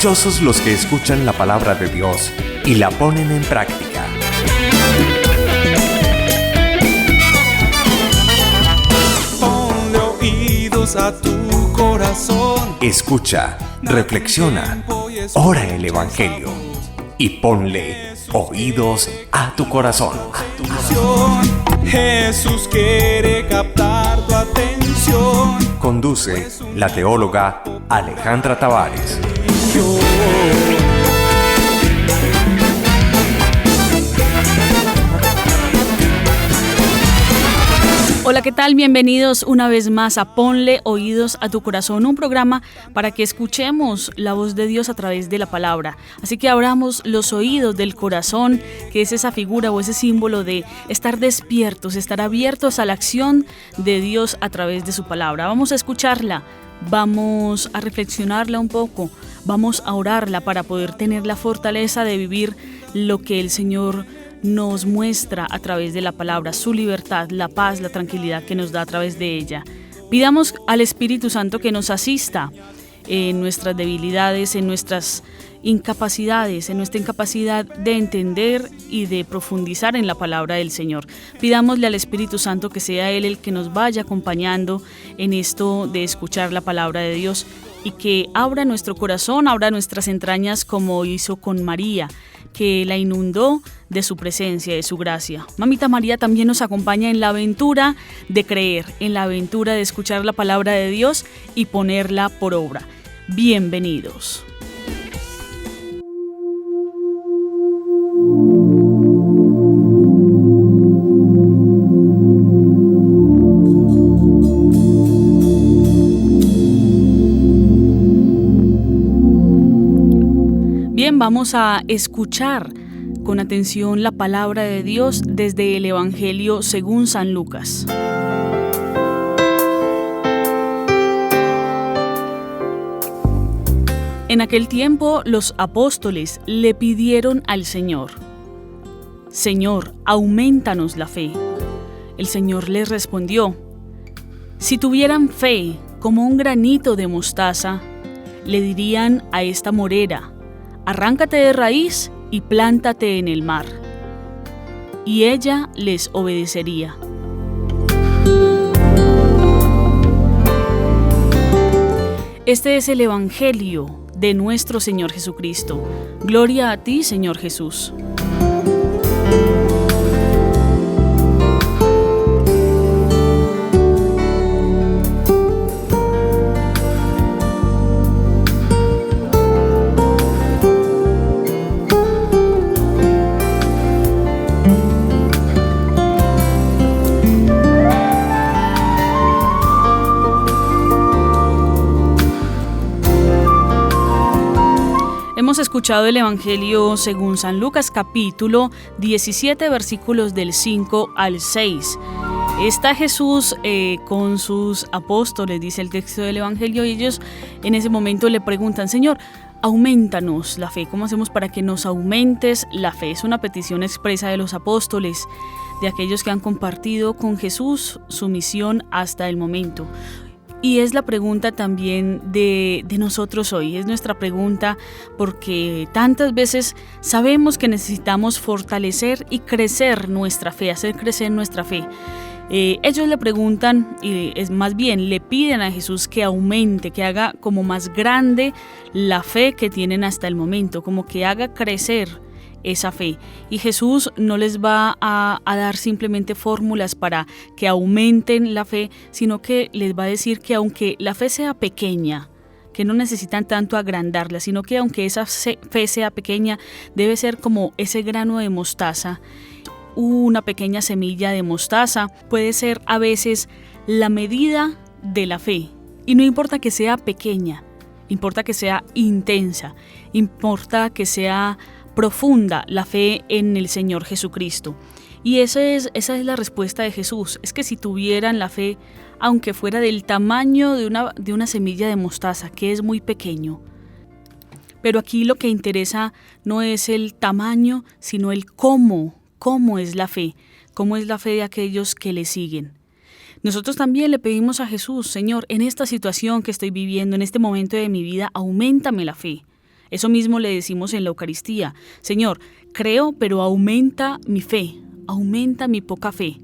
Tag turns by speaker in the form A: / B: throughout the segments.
A: Dichosos los que escuchan la palabra de Dios y la ponen en práctica.
B: Ponle oídos a tu corazón.
A: Escucha, reflexiona, ora el Evangelio y ponle oídos a tu corazón.
B: Jesús quiere captar tu atención.
A: Conduce la teóloga Alejandra Tavares.
C: Hola, ¿qué tal? Bienvenidos una vez más a Ponle Oídos a tu Corazón, un programa para que escuchemos la voz de Dios a través de la palabra. Así que abramos los oídos del corazón, que es esa figura o ese símbolo de estar despiertos, estar abiertos a la acción de Dios a través de su palabra. Vamos a escucharla, vamos a reflexionarla un poco, vamos a orarla para poder tener la fortaleza de vivir lo que el Señor nos muestra a través de la palabra, su libertad, la paz, la tranquilidad que nos da a través de ella. Pidamos al Espíritu Santo que nos asista en nuestras debilidades, en nuestras incapacidades, en nuestra incapacidad de entender y de profundizar en la palabra del Señor. Pidámosle al Espíritu Santo que sea Él el que nos vaya acompañando en esto de escuchar la palabra de Dios y que abra nuestro corazón, abra nuestras entrañas como hizo con María, que la inundó de su presencia, de su gracia. Mamita María también nos acompaña en la aventura de creer, en la aventura de escuchar la palabra de Dios y ponerla por obra. Bienvenidos. Bien, vamos a escuchar con atención la palabra de Dios desde el Evangelio según San Lucas. En aquel tiempo los apóstoles le pidieron al Señor: Señor, aumentanos la fe. El Señor les respondió: si tuvieran fe como un granito de mostaza, le dirían a esta morera: arráncate de raíz y plántate en el mar, y ella les obedecería. Este es el Evangelio de nuestro Señor Jesucristo. Gloria a ti, Señor Jesús. Hemos escuchado el Evangelio según San Lucas, capítulo 17, versículos del 5 al 6. Está Jesús con sus apóstoles, dice el texto del Evangelio, y ellos en ese momento le preguntan: Señor, aumentanos la fe. ¿Cómo hacemos para que nos aumentes la fe? Es una petición expresa de los apóstoles, de aquellos que han compartido con Jesús su misión hasta el momento. Y es la pregunta también de nosotros hoy, es nuestra pregunta, porque tantas veces sabemos que necesitamos fortalecer y crecer nuestra fe, hacer crecer nuestra fe. Ellos le preguntan, y es más bien le piden a Jesús que aumente, que haga como más grande la fe que tienen hasta el momento, como que haga crecer esa fe. Y Jesús no les va a dar simplemente fórmulas para que aumenten la fe, sino que les va a decir que aunque la fe sea pequeña, que no necesitan tanto agrandarla, sino que aunque esa fe sea pequeña, debe ser como ese grano de mostaza. Una pequeña semilla de mostaza puede ser a veces la medida de la fe. Y no importa que sea pequeña, importa que sea intensa, importa que sea profunda la fe en el Señor Jesucristo. Y esa es la respuesta de Jesús. Es que si tuvieran la fe, aunque fuera del tamaño de una semilla de mostaza, que es muy pequeño. Pero aquí lo que interesa no es el tamaño, sino el cómo es la fe de aquellos que le siguen. Nosotros también le pedimos a Jesús: Señor, en esta situación que estoy viviendo, en este momento de mi vida, auméntame la fe. Eso mismo le decimos en la Eucaristía: Señor, creo, pero aumenta mi fe, aumenta mi poca fe.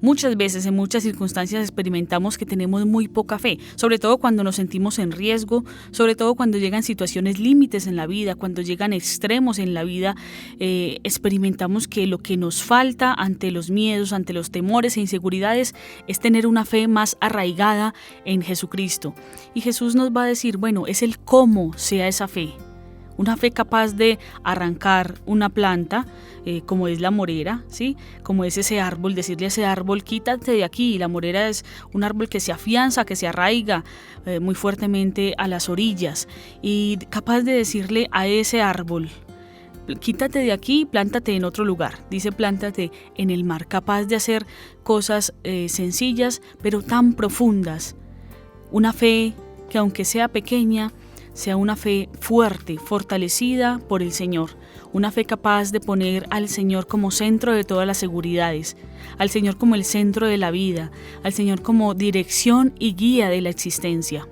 C: Muchas veces, en muchas circunstancias, experimentamos que tenemos muy poca fe, sobre todo cuando nos sentimos en riesgo, sobre todo cuando llegan situaciones límites en la vida, cuando llegan extremos en la vida. Experimentamos que lo que nos falta ante los miedos, ante los temores e inseguridades, es tener una fe más arraigada en Jesucristo. Y Jesús nos va a decir, bueno, es el cómo sea esa fe. Una fe capaz de arrancar una planta, como es la morera, ¿sí? Como es ese árbol, decirle a ese árbol, quítate de aquí. La morera es un árbol que se afianza, que se arraiga muy fuertemente a las orillas, y capaz de decirle a ese árbol, quítate de aquí, plántate en otro lugar. Dice, plántate en el mar, capaz de hacer cosas sencillas, pero tan profundas. Una fe que, aunque sea pequeña, sea una fe fuerte, fortalecida por el Señor, una fe capaz de poner al Señor como centro de todas las seguridades, al Señor como el centro de la vida, al Señor como dirección y guía de la existencia.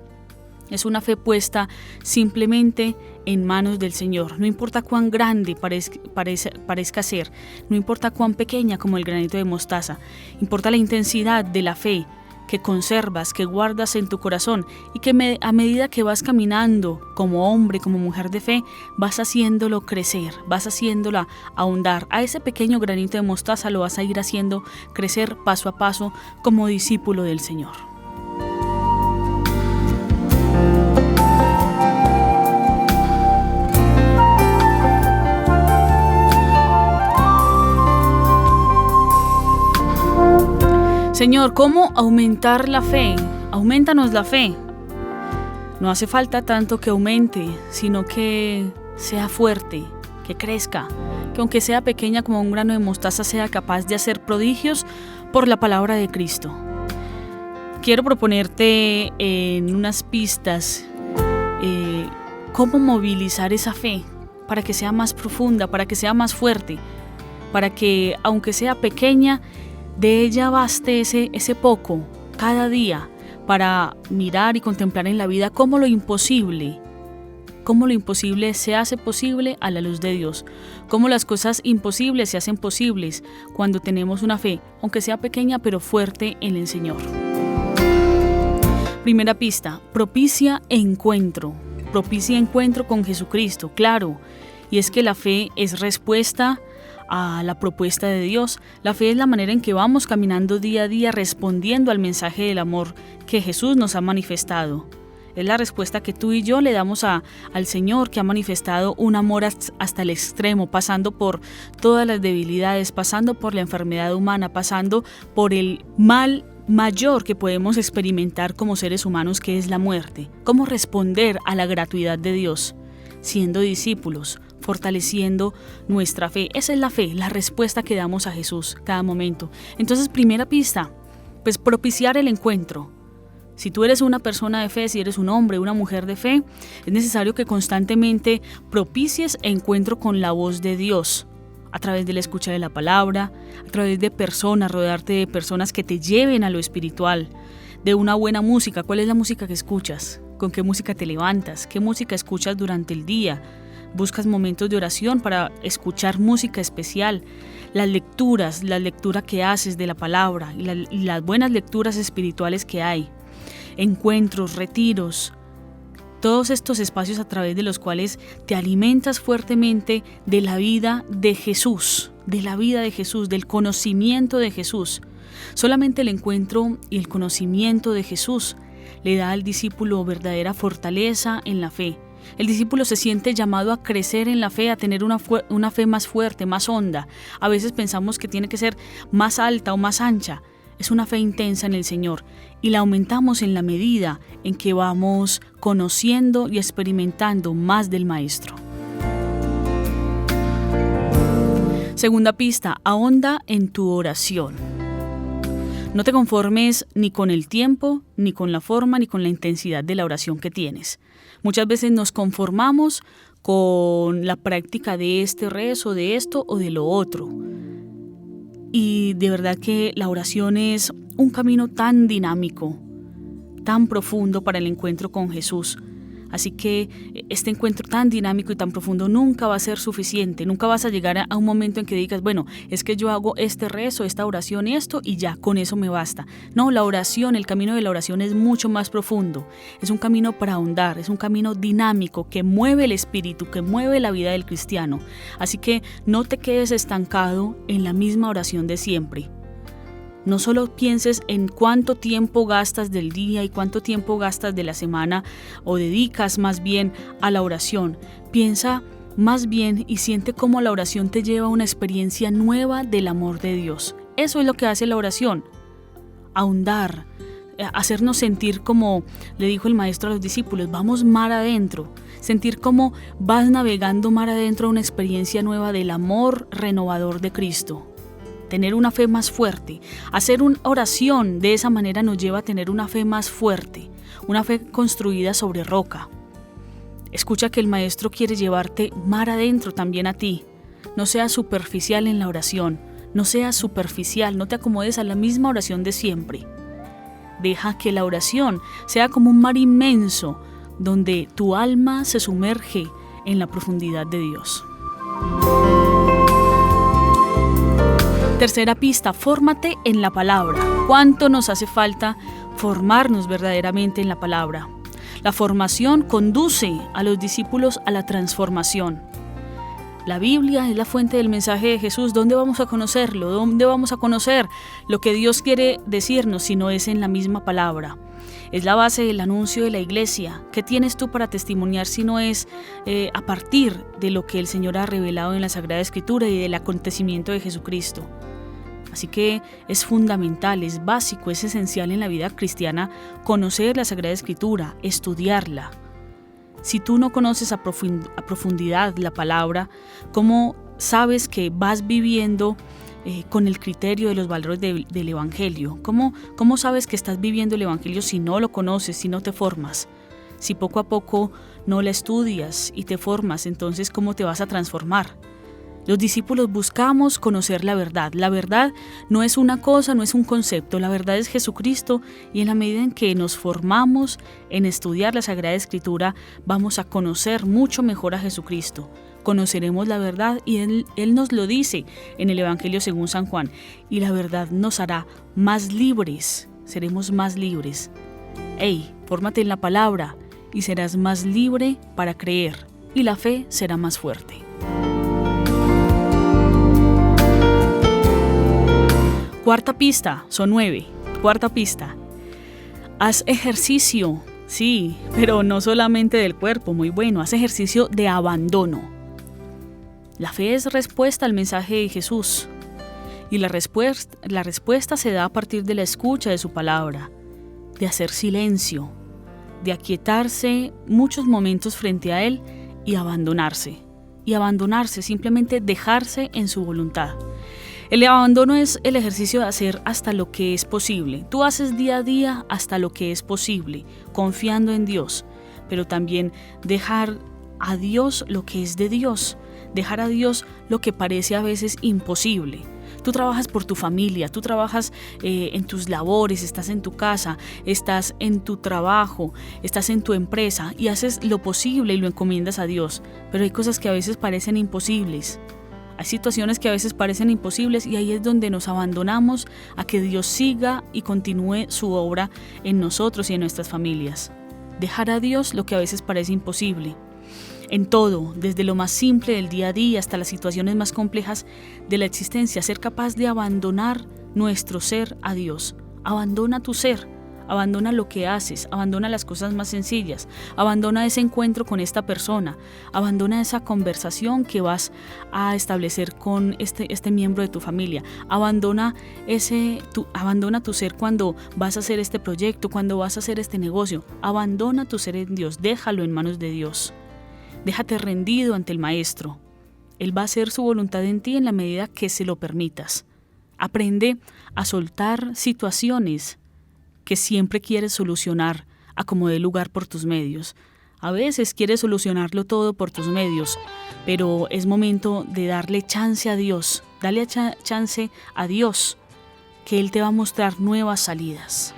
C: Es una fe puesta simplemente en manos del Señor, no importa cuán grande parezca ser, no importa cuán pequeña como el granito de mostaza, importa la intensidad de la fe que conservas, que guardas en tu corazón, y que a medida que vas caminando como hombre, como mujer de fe, vas haciéndolo crecer, vas haciéndola ahondar. A ese pequeño granito de mostaza lo vas a ir haciendo crecer paso a paso como discípulo del Señor. Señor, ¿cómo aumentar la fe? Aumentanos la fe. No hace falta tanto que aumente, sino que sea fuerte, que crezca, que aunque sea pequeña como un grano de mostaza, sea capaz de hacer prodigios por la palabra de Cristo. Quiero proponerte en unas pistas cómo movilizar esa fe para que sea más profunda, para que sea más fuerte, para que, aunque sea pequeña, de ella baste ese poco cada día para mirar y contemplar en la vida cómo lo imposible se hace posible a la luz de Dios, cómo las cosas imposibles se hacen posibles cuando tenemos una fe, aunque sea pequeña pero fuerte en el Señor. Primera pista: propicia encuentro con Jesucristo, claro, y es que la fe es respuesta a la propuesta de Dios. La fe es la manera en que vamos caminando día a día respondiendo al mensaje del amor que Jesús nos ha manifestado. Es la respuesta que tú y yo le damos al Señor, que ha manifestado un amor hasta el extremo, pasando por todas las debilidades, pasando por la enfermedad humana, pasando por el mal mayor que podemos experimentar como seres humanos, que es la muerte. ¿Cómo responder a la gratuidad de Dios? Siendo discípulos, fortaleciendo nuestra fe. Esa es la fe, la respuesta que damos a Jesús cada momento. Entonces, primera pista, pues propiciar el encuentro. Si tú eres una persona de fe, si eres un hombre, una mujer de fe, es necesario que constantemente propicies encuentro con la voz de Dios, a través de la escucha de la palabra, a través de personas, rodearte de personas que te lleven a lo espiritual, de una buena música. ¿Cuál es la música que escuchas? ¿Con qué música te levantas? ¿Qué música escuchas durante el día? Buscas momentos de oración para escuchar música especial, las lecturas, la lectura que haces de la palabra y las buenas lecturas espirituales que hay, encuentros, retiros, todos estos espacios a través de los cuales te alimentas fuertemente de la vida de Jesús, del conocimiento de Jesús. Solamente el encuentro y el conocimiento de Jesús le da al discípulo verdadera fortaleza en la fe. El discípulo se siente llamado a crecer en la fe, a tener una fe más fuerte, más honda. A veces pensamos que tiene que ser más alta o más ancha. Es una fe intensa en el Señor y la aumentamos en la medida en que vamos conociendo y experimentando más del Maestro. Segunda pista: ahonda en tu oración. No te conformes ni con el tiempo, ni con la forma, ni con la intensidad de la oración que tienes. Muchas veces nos conformamos con la práctica de este rezo, de esto o de lo otro. Y de verdad que la oración es un camino tan dinámico, tan profundo para el encuentro con Jesús. Así que este encuentro tan dinámico y tan profundo nunca va a ser suficiente. Nunca vas a llegar a un momento en que digas, bueno, es que yo hago este rezo, esta oración y esto y ya, con eso me basta. No, la oración, el camino de la oración es mucho más profundo. Es un camino para ahondar, es un camino dinámico que mueve el espíritu, que mueve la vida del cristiano. Así que no te quedes estancado en la misma oración de siempre. No solo pienses en cuánto tiempo gastas del día y cuánto tiempo gastas de la semana o dedicas más bien a la oración. Piensa más bien y siente cómo la oración te lleva a una experiencia nueva del amor de Dios. Eso es lo que hace la oración. Ahondar, hacernos sentir como le dijo el maestro a los discípulos, vamos mar adentro. Sentir cómo vas navegando mar adentro a una experiencia nueva del amor renovador de Cristo. Tener una fe más fuerte. Hacer una oración de esa manera nos lleva a tener una fe más fuerte, una fe construida sobre roca. Escucha que el Maestro quiere llevarte mar adentro también a ti. No seas superficial en la oración, no seas superficial, no te acomodes a la misma oración de siempre. Deja que la oración sea como un mar inmenso, donde tu alma se sumerge en la profundidad de Dios. Tercera pista, fórmate en la palabra. ¿Cuánto nos hace falta formarnos verdaderamente en la palabra? La formación conduce a los discípulos a la transformación. La Biblia es la fuente del mensaje de Jesús. ¿Dónde vamos a conocerlo? ¿Dónde vamos a conocer lo que Dios quiere decirnos si no es en la misma palabra? Es la base del anuncio de la iglesia. ¿Qué tienes tú para testimoniar si no es a partir de lo que el Señor ha revelado en la Sagrada Escritura y del acontecimiento de Jesucristo? Así que es fundamental, es básico, es esencial en la vida cristiana conocer la Sagrada Escritura, estudiarla. Si tú no conoces a profundidad la palabra, ¿cómo sabes que vas viviendo con el criterio de los valores del Evangelio? ¿Cómo sabes que estás viviendo el Evangelio si no lo conoces, si no te formas? Si poco a poco no la estudias y te formas, entonces ¿cómo te vas a transformar? Los discípulos buscamos conocer la verdad. La verdad no es una cosa, no es un concepto. La verdad es Jesucristo y en la medida en que nos formamos en estudiar la Sagrada Escritura, vamos a conocer mucho mejor a Jesucristo. Conoceremos la verdad y Él nos lo dice en el Evangelio según San Juan. Y la verdad nos hará más libres, seremos más libres. Fórmate en la palabra y serás más libre para creer y la fe será más fuerte. Cuarta pista, son 9. Cuarta pista. Haz ejercicio, sí, pero no solamente del cuerpo, muy bueno, haz ejercicio de abandono. La fe es respuesta al mensaje de Jesús y la respuesta se da a partir de la escucha de su palabra, de hacer silencio, de aquietarse muchos momentos frente a Él y abandonarse, simplemente dejarse en su voluntad. El abandono es el ejercicio de hacer hasta lo que es posible. Tú haces día a día hasta lo que es posible, confiando en Dios, pero también dejar a Dios lo que es de Dios, dejar a Dios lo que parece a veces imposible. Tú trabajas por tu familia, tú trabajas en tus labores, estás en tu casa, estás en tu trabajo, estás en tu empresa y haces lo posible y lo encomiendas a Dios, pero hay cosas que a veces parecen imposibles. Hay situaciones que a veces parecen imposibles y ahí es donde nos abandonamos a que Dios siga y continúe su obra en nosotros y en nuestras familias. Dejar a Dios lo que a veces parece imposible. En todo, desde lo más simple del día a día hasta las situaciones más complejas de la existencia, ser capaz de abandonar nuestro ser a Dios. Abandona tu ser. Abandona lo que haces, abandona las cosas más sencillas, abandona ese encuentro con esta persona, abandona esa conversación que vas a establecer con este miembro de tu familia, abandona tu ser cuando vas a hacer este proyecto, cuando vas a hacer este negocio, abandona tu ser en Dios, déjalo en manos de Dios, déjate rendido ante el Maestro. Él va a hacer su voluntad en ti en la medida que se lo permitas. Aprende a soltar situaciones que siempre quieres solucionar a como dé lugar por tus medios. A veces quieres solucionarlo todo por tus medios, pero es momento de darle chance a Dios. Dale chance a Dios, que Él te va a mostrar nuevas salidas.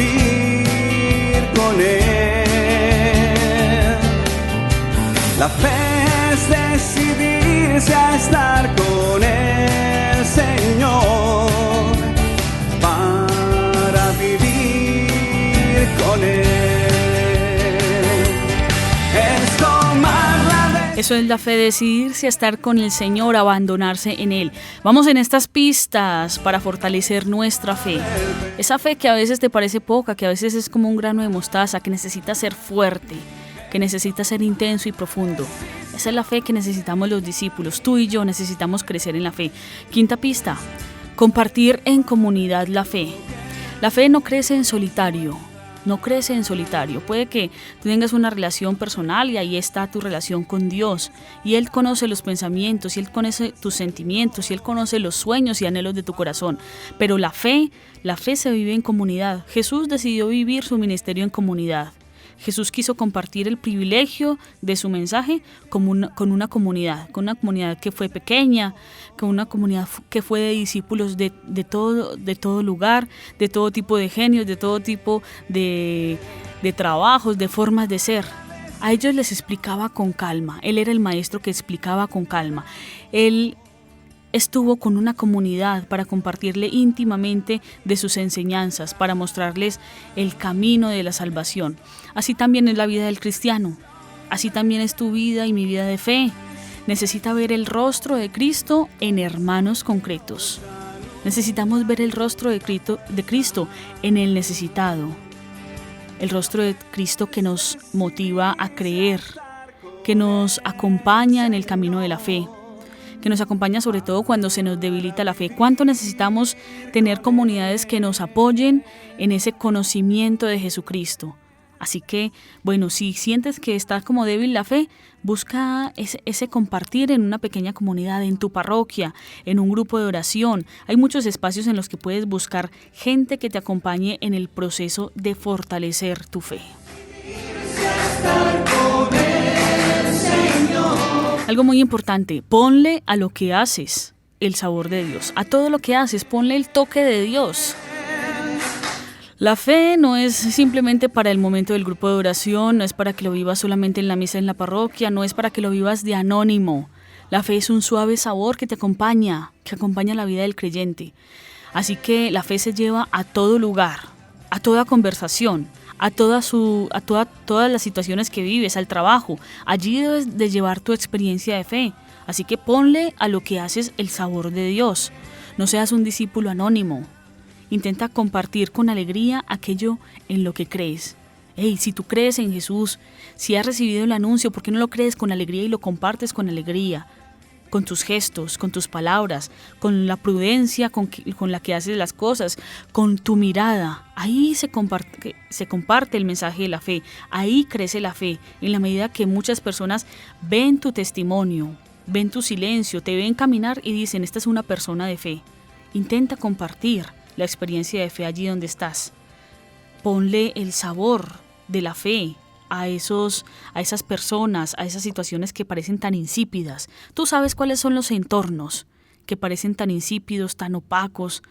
B: vivir con Él. La fe es decidirse a estar con el Señor para vivir con Él. Es tomar la
C: Eso es la fe, decidirse a estar con el Señor, abandonarse en Él. Vamos en estas pistas para fortalecer nuestra fe. Esa fe que a veces te parece poca, que a veces es como un grano de mostaza, que necesita ser fuerte, que necesita ser intenso y profundo. Esa es la fe que necesitamos los discípulos. Tú y yo necesitamos crecer en la fe. Quinta pista, compartir en comunidad la fe. La fe no crece en solitario. No crece en solitario. Puede que tú tengas una relación personal y ahí está tu relación con Dios. Y Él conoce los pensamientos, y Él conoce tus sentimientos, y Él conoce los sueños y anhelos de tu corazón. Pero la fe se vive en comunidad. Jesús decidió vivir su ministerio en comunidad. Jesús quiso compartir el privilegio de su mensaje con una comunidad que fue pequeña, con una comunidad que fue de discípulos de todo lugar, de todo tipo de genios, de todo tipo de trabajos, de formas de ser. A ellos les explicaba con calma. Él era el maestro que explicaba con calma. Él estuvo con una comunidad para compartirle íntimamente de sus enseñanzas, para mostrarles el camino de la salvación. Así también es la vida del cristiano, así también es tu vida y mi vida de fe. Necesita ver el rostro de Cristo en hermanos concretos. Necesitamos ver el rostro de Cristo en el necesitado, el rostro de Cristo que nos motiva a creer, que nos acompaña en el camino de la fe, que nos acompaña sobre todo cuando se nos debilita la fe. ¿Cuánto necesitamos tener comunidades que nos apoyen en ese conocimiento de Jesucristo? Así que, bueno, si sientes que está como débil la fe, busca ese compartir en una pequeña comunidad, en tu parroquia, en un grupo de oración. Hay muchos espacios en los que puedes buscar gente que te acompañe en el proceso de fortalecer tu fe. Algo muy importante, ponle a lo que haces el sabor de Dios. A todo lo que haces, ponle el toque de Dios. La fe no es simplemente para el momento del grupo de oración, no es para que lo vivas solamente en la misa en la parroquia, no es para que lo vivas de anónimo. La fe es un suave sabor que acompaña la vida del creyente. Así que la fe se lleva a todo lugar, a toda conversación, a todas las situaciones que vives, al trabajo. Allí debes de llevar tu experiencia de fe. Así que ponle a lo que haces el sabor de Dios. No seas un discípulo anónimo. Intenta compartir con alegría aquello en lo que crees. Si tú crees en Jesús, si has recibido el anuncio, ¿por qué no lo crees con alegría y lo compartes con alegría? Con tus gestos, con tus palabras, con la prudencia con la que haces las cosas, con tu mirada. Ahí se comparte el mensaje de la fe, ahí crece la fe, en la medida que muchas personas ven tu testimonio, ven tu silencio, te ven caminar y dicen, esta es una persona de fe. Intenta compartir la experiencia de fe allí donde estás. Ponle el sabor de la fe a esas personas, a esas situaciones que parecen tan insípidas. Tú sabes cuáles son los entornos que parecen tan insípidos, tan opacos,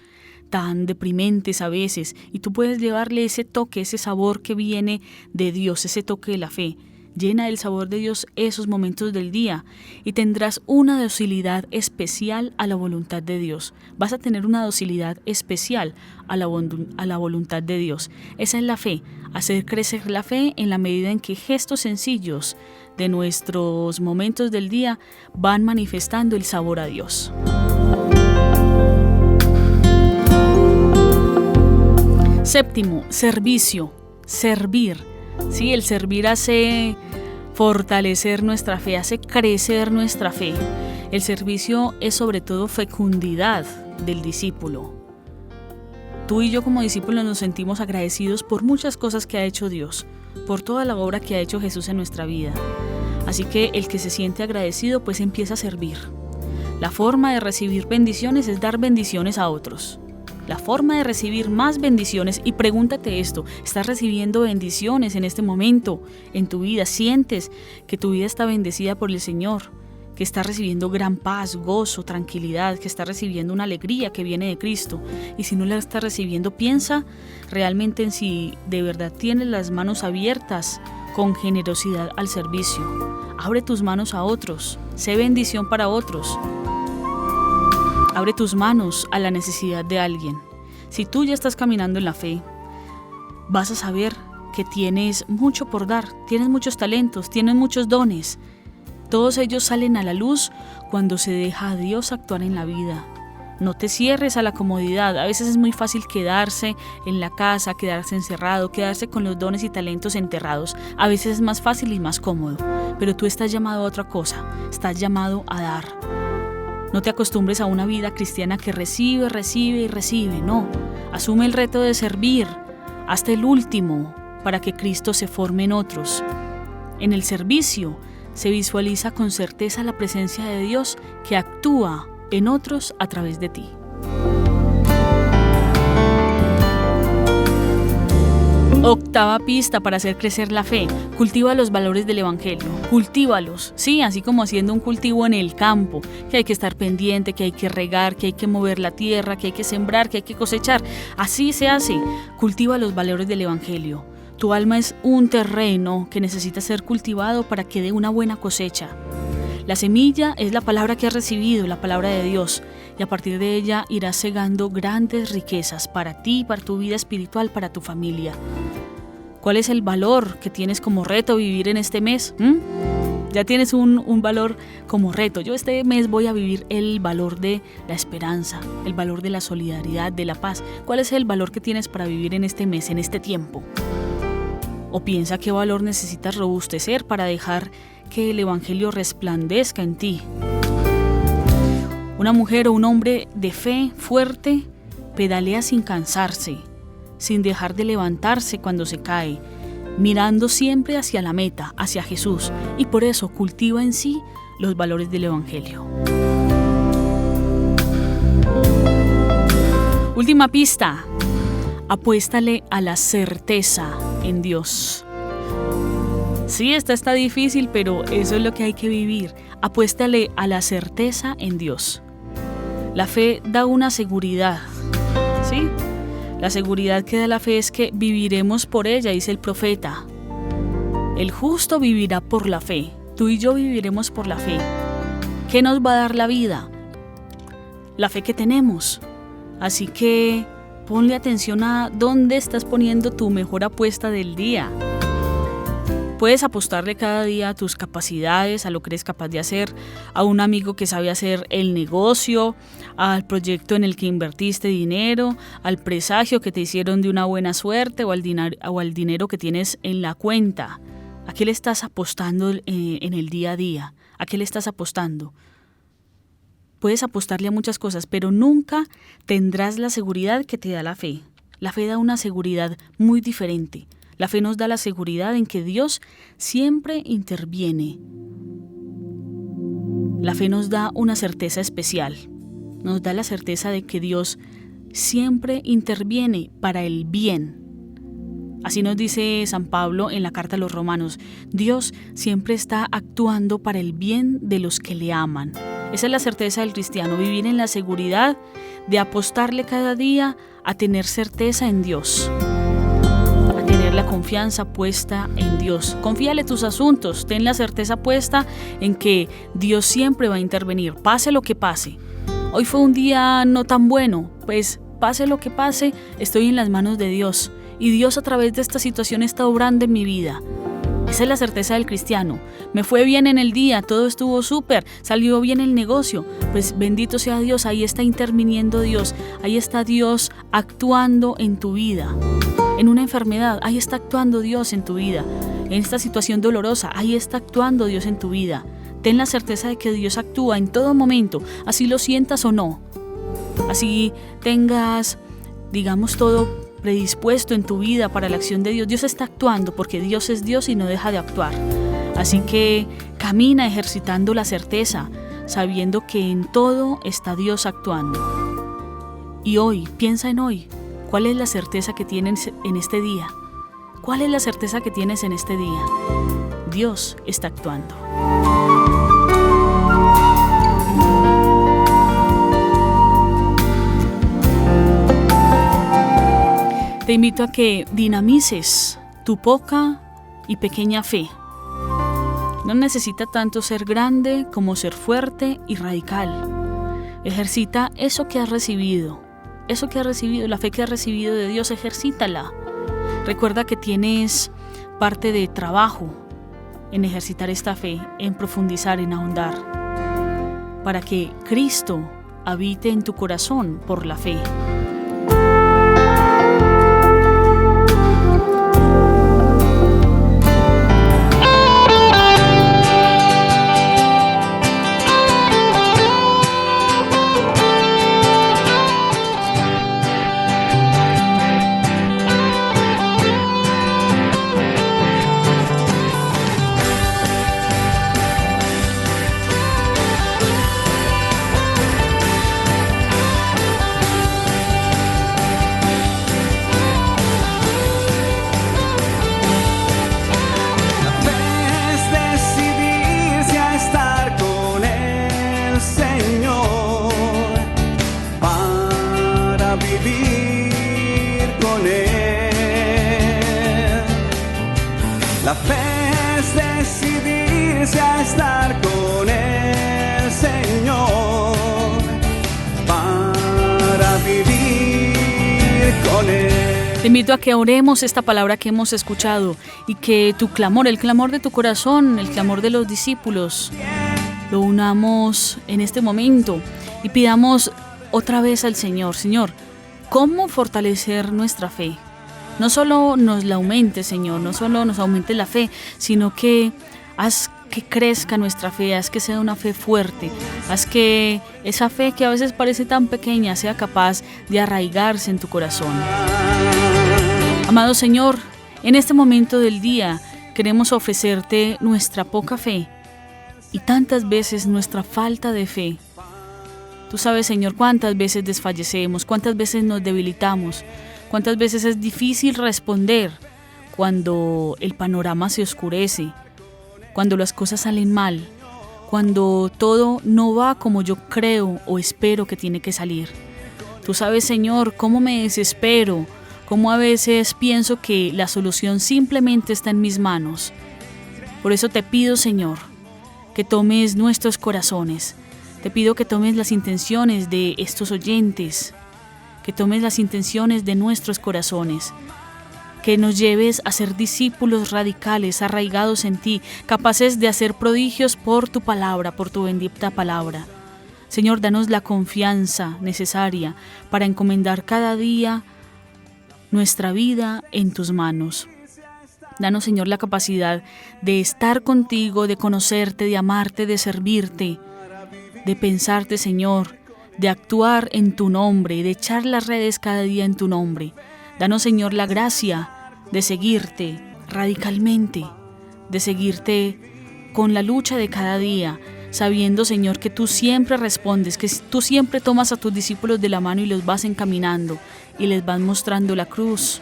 C: tan deprimentes a veces, y tú puedes llevarle ese toque, ese sabor que viene de Dios, ese toque de la fe. Llena del sabor de Dios esos momentos del día y tendrás una docilidad especial a la voluntad de Dios. Vas a tener una docilidad especial a la voluntad de Dios. Esa es la fe, hacer crecer la fe en la medida en que gestos sencillos de nuestros momentos del día van manifestando el sabor a Dios. Séptimo, servicio, servir. Sí, el servir hace fortalecer nuestra fe, hace crecer nuestra fe. El servicio es sobre todo fecundidad del discípulo. Tú y yo como discípulos nos sentimos agradecidos por muchas cosas que ha hecho Dios, por toda la obra que ha hecho Jesús en nuestra vida. Así que el que se siente agradecido pues empieza a servir. La forma de recibir bendiciones es dar bendiciones a otros. La forma de recibir más bendiciones, y pregúntate esto, ¿estás recibiendo bendiciones en este momento en tu vida? ¿Sientes que tu vida está bendecida por el Señor? que está recibiendo gran paz, gozo, tranquilidad, que está recibiendo una alegría que viene de Cristo. Y si no la está recibiendo, piensa realmente en si de verdad tienes las manos abiertas con generosidad al servicio. Abre tus manos a otros, sé bendición para otros. Abre tus manos a la necesidad de alguien. Si tú ya estás caminando en la fe, vas a saber que tienes mucho por dar, tienes muchos talentos, tienes muchos dones. Todos ellos salen a la luz cuando se deja a Dios actuar en la vida. No te cierres a la comodidad. A veces es muy fácil quedarse en la casa, quedarse encerrado, quedarse con los dones y talentos enterrados. A veces es más fácil y más cómodo. Pero tú estás llamado a otra cosa. Estás llamado a dar. No te acostumbres a una vida cristiana que recibe, recibe y recibe. No. Asume el reto de servir hasta el último para que Cristo se forme en otros. En el servicio se visualiza con certeza la presencia de Dios que actúa en otros a través de ti. Octava pista para hacer crecer la fe: cultiva los valores del Evangelio, cultívalos, sí, así como haciendo un cultivo en el campo, que hay que estar pendiente, que hay que regar, que hay que mover la tierra, que hay que sembrar, que hay que cosechar. Así se hace. Cultiva los valores del Evangelio. Tu alma es un terreno que necesita ser cultivado para que dé una buena cosecha. La semilla es la palabra que has recibido, la palabra de Dios, y a partir de ella irás segando grandes riquezas para ti, para tu vida espiritual, para tu familia. ¿Cuál es el valor que tienes como reto vivir en este mes? Ya tienes un valor como reto. Yo este mes voy a vivir el valor de la esperanza, el valor de la solidaridad, de la paz. ¿Cuál es el valor que tienes para vivir en este mes, en este tiempo? O piensa qué valor necesitas robustecer para dejar que el Evangelio resplandezca en ti. Una mujer o un hombre de fe fuerte pedalea sin cansarse, sin dejar de levantarse cuando se cae, mirando siempre hacia la meta, hacia Jesús, y por eso cultiva en sí los valores del Evangelio. Última pista: apuéstale a la certeza en Dios. Sí, esta está difícil, pero eso es lo que hay que vivir. Apuéstale a la certeza en Dios. La fe da una seguridad, ¿sí? La seguridad que da la fe es que viviremos por ella, dice el profeta. El justo vivirá por la fe. Tú y yo viviremos por la fe. ¿Qué nos va a dar la vida? La fe que tenemos. Así que ponle atención a dónde estás poniendo tu mejor apuesta del día. Puedes apostarle cada día a tus capacidades, a lo que eres capaz de hacer, a un amigo que sabe hacer el negocio, al proyecto en el que invertiste dinero, al presagio que te hicieron de una buena suerte o al dinero que tienes en la cuenta. ¿A qué le estás apostando en el día a día? ¿A qué le estás apostando? Puedes apostarle a muchas cosas, pero nunca tendrás la seguridad que te da la fe. La fe da una seguridad muy diferente. La fe nos da la seguridad en que Dios siempre interviene. La fe nos da una certeza especial. Nos da la certeza de que Dios siempre interviene para el bien. Así nos dice San Pablo en la carta a los Romanos: Dios siempre está actuando para el bien de los que le aman. Esa es la certeza del cristiano, vivir en la seguridad de apostarle cada día a tener certeza en Dios. Tener la confianza puesta en Dios. Confíale tus asuntos, ten la certeza puesta en que Dios siempre va a intervenir, pase lo que pase. Hoy fue un día no tan bueno, pues pase lo que pase, estoy en las manos de Dios y Dios a través de esta situación está obrando en mi vida. Esa es la certeza del cristiano. Me fue bien en el día, todo estuvo súper, salió bien el negocio. Pues bendito sea Dios, ahí está interviniendo Dios, ahí está Dios actuando en tu vida. En una enfermedad, ahí está actuando Dios en tu vida. En esta situación dolorosa, ahí está actuando Dios en tu vida. Ten la certeza de que Dios actúa en todo momento, así lo sientas o no. Así tengas, digamos, todo predispuesto en tu vida para la acción de Dios. Dios está actuando porque Dios es Dios y no deja de actuar. Así que camina ejercitando la certeza, sabiendo que en todo está Dios actuando. Y hoy, piensa en hoy. ¿Cuál es la certeza que tienes en este día? ¿Cuál es la certeza que tienes en este día? Dios está actuando. Te invito a que dinamices tu poca y pequeña fe. No necesita tanto ser grande como ser fuerte y radical. Ejercita eso que has recibido, la fe que has recibido de Dios, ejercítala. Recuerda que tienes parte de trabajo en ejercitar esta fe, en profundizar, en ahondar, para que Cristo habite en tu corazón por la fe.
B: La fe es decidirse a estar con el Señor para vivir con Él.
C: Te invito a que oremos esta palabra que hemos escuchado y que tu clamor, el clamor de tu corazón, el clamor de los discípulos, lo unamos en este momento y pidamos otra vez al Señor. Señor, ¿cómo fortalecer nuestra fe? No solo nos la aumente, Señor, no solo nos aumente la fe, sino que haz que crezca nuestra fe, haz que sea una fe fuerte, haz que esa fe que a veces parece tan pequeña sea capaz de arraigarse en tu corazón. Amado Señor, en este momento del día queremos ofrecerte nuestra poca fe y tantas veces nuestra falta de fe. Tú sabes, Señor, cuántas veces desfallecemos, cuántas veces nos debilitamos, cuántas veces es difícil responder cuando el panorama se oscurece, cuando las cosas salen mal, cuando todo no va como yo creo o espero que tiene que salir. Tú sabes, Señor, cómo me desespero, cómo a veces pienso que la solución simplemente está en mis manos. Por eso te pido, Señor, que tomes nuestros corazones. Te pido que tomes las intenciones de estos oyentes, que tomes las intenciones de nuestros corazones, que nos lleves a ser discípulos radicales, arraigados en ti, capaces de hacer prodigios por tu palabra, por tu bendita palabra. Señor, danos la confianza necesaria para encomendar cada día nuestra vida en tus manos. Danos, Señor, la capacidad de estar contigo, de conocerte, de amarte, de servirte, de pensarte, Señor, de actuar en tu nombre, de echar las redes cada día en tu nombre. Danos, Señor, la gracia de seguirte radicalmente, de seguirte con la lucha de cada día, sabiendo, Señor, que tú siempre respondes, que tú siempre tomas a tus discípulos de la mano y los vas encaminando y les vas mostrando la cruz,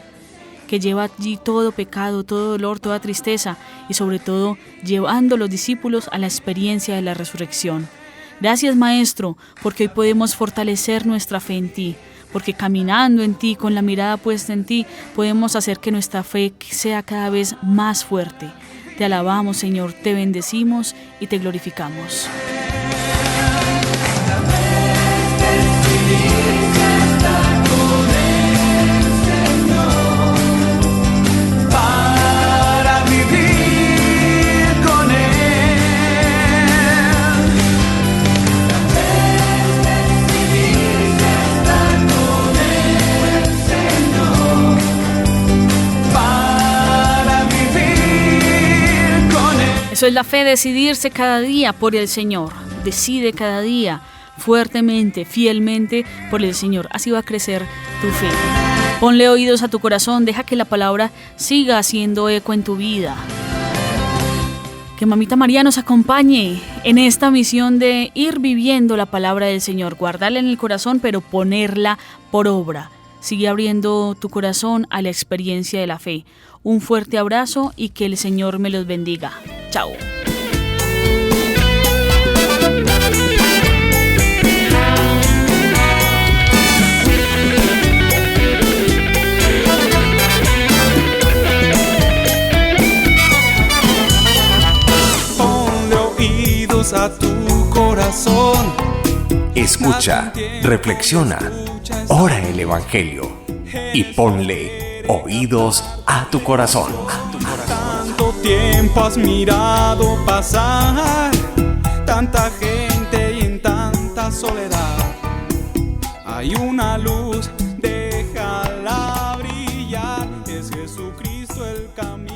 C: que lleva allí todo pecado, todo dolor, toda tristeza y sobre todo llevando a los discípulos a la experiencia de la resurrección. Gracias, Maestro, porque hoy podemos fortalecer nuestra fe en ti, porque caminando en ti, con la mirada puesta en ti, podemos hacer que nuestra fe sea cada vez más fuerte. Te alabamos, Señor, te bendecimos y te glorificamos. Eso es la fe, decidirse cada día por el Señor. Decide cada día fuertemente, fielmente por el Señor. Así va a crecer tu fe. Ponle oídos a tu corazón, deja que la palabra siga haciendo eco en tu vida. Que Mamita María nos acompañe en esta misión de ir viviendo la palabra del Señor, guardarla en el corazón, pero ponerla por obra. Sigue abriendo tu corazón a la experiencia de la fe. Un fuerte abrazo y que el Señor me los bendiga. Chao.
B: más a tu corazón.
A: Escucha, reflexiona, ora el Evangelio y ponle oídos a tu corazón.
B: Tanto tiempo has mirado pasar, tanta gente y en tanta soledad. Hay una luz, déjala brillar, es Jesucristo el camino.